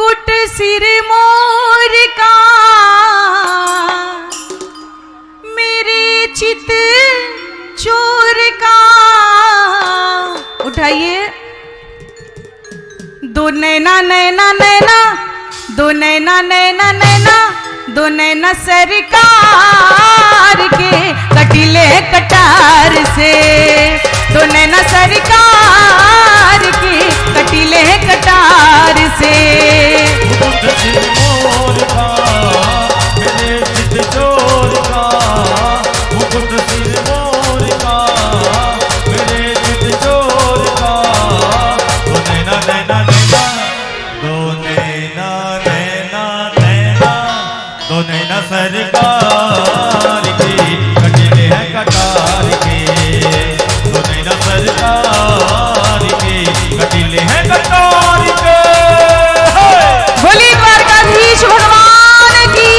मुकुट सिर मोर का मेरे चित चोर का। उठाइए। दो नैना नैना नैना, दो नैना नैना नैना, दो नैना सरकार के कटीले कटार से। दो नैना सरकार के कटीले कटार से। मुकुट सिर मोर का मेरे चित चोर का, मुकुट सिर मोर का मेरे चित चोर का। दो नैना नैना नैना, दो नैना नैना नैना, दो नैना सरकार की कटीले हैं कटार के। दो नैना सरकार की कटीले हैं कटार के। बोली द्वारकाधीश भगवान की।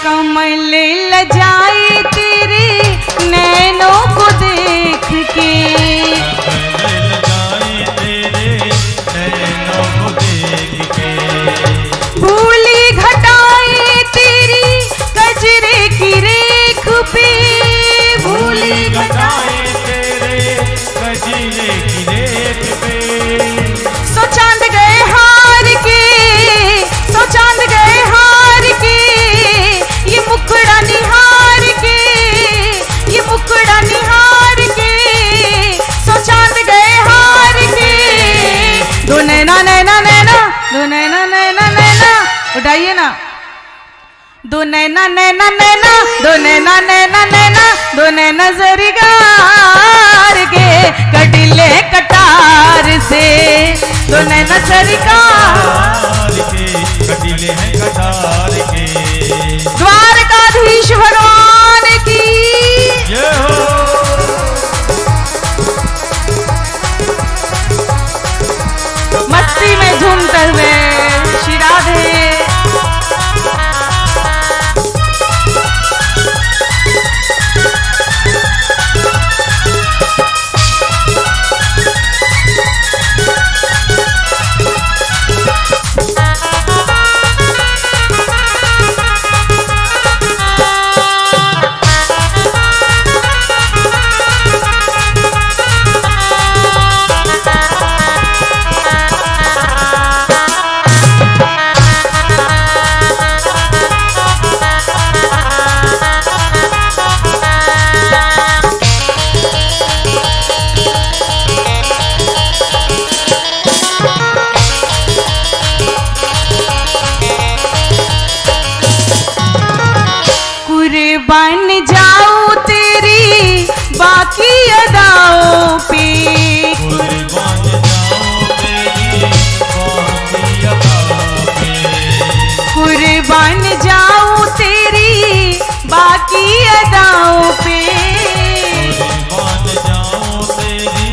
कमल लजाए तेरे नैनों को देख के, कमल लजाए तेरे नैनों को देख के। भूली घटाए तेरी कजरे की रेख पे, भूली घटाए तेरे कजरे की रेख पे। सो चांद गए हार के, सो चांद गए हार के, ये मुखड़ा निहार के, ये मुखड़ा निहार के, सो चांद गए हार के। दो नैना नैना नैना, दो नैना नैना नैना, उठाइए ना। दो नैना नैना नैना, दो नैना नैना नैना, दो नैना सरकार के कटीले कटार से। दो नैना सरकार के कटीले हैं कटार के। द्वारकाधीश भगवान की। जय हो। मस्ती में झूमते हुए श्री राधे। बन जाऊं तेरी बाकी अदाओं पे, कुर्बान जाऊं तेरी बाकी अदाओं पे। कुर्बान जाऊं तेरी बाकी अदाओं पे। कुर्बान जाऊं तेरी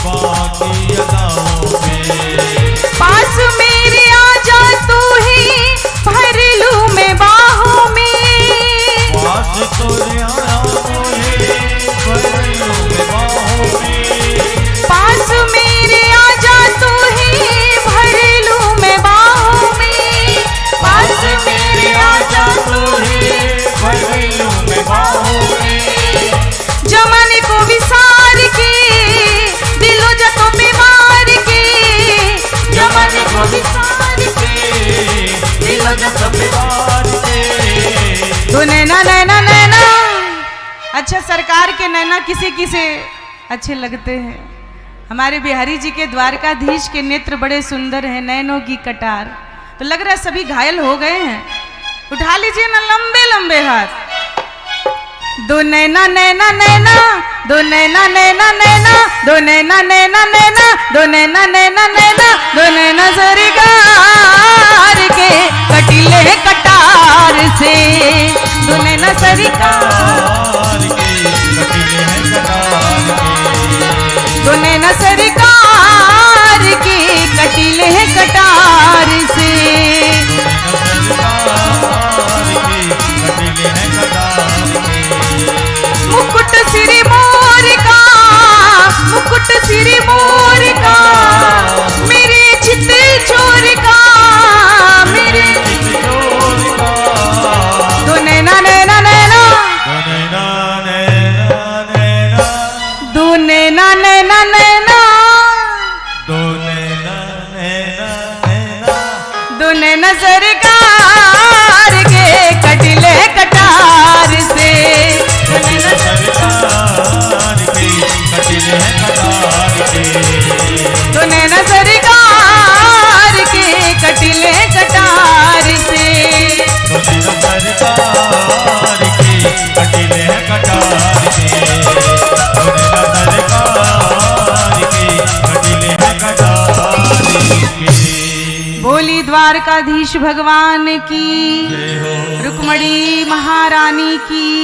बाकी अदाओं पे। पास मेरे आजा तू ही भर लूं मैं बाहों में। पास तोरे आया मोहे भर लूं मैं बाहों में। पास मेरे आजा तू ही भर लूं मैं बाहों में। पास मेरे आजा तू ही भर लूं मैं बाहों में। जमाने को विसार के दिलो जतों पे मार के। जमाने को विसार के दिलो जतों पे मार के। तो नैना नैना नैना। अच्छा, सरकार के नैना किसी किसे अच्छे लगते हैं। हमारे बिहारी जी के द्वारकाधीश के नेत्र बड़े सुंदर हैं, नैनों की कटार। तो लग रहा है सभी घायल हो गए हैं। उठा लीजिए ना लंबे लंबे हाथ। दो नैना नैना नैना, दो नैना नैना नैना, दो नैना नैना नैना, दो नैना नैना नैना, दो नैना सरकार के कटीले कटार से, दो नैना सरकार के कटीले हैं कटार के, दो नैना सरकार के कटीले हैं कटार से, कटीले हैं कटार के, मुकुट सिरी मोर का, मुकुट सिरी मोर का, मेरे चित चोर का, मेरे चोर का, दो नैना नैना नैना, दो नैना नैना नैना, दो नैना नैना नैना, दो नैना नैना नैना, दो नैना सरकार के कटीले कटार से, दो नैना सरकार के कटीले हैं कटार के, दो नैना सरकार के कटीले कटार से, दो नैना सरकार के कटीले हैं कटार के, दो नैना सरकार के कटीले हैं कटार के। बोली द्वारकाधीश भगवान की, जय हो। रुक्मणी महारानी की।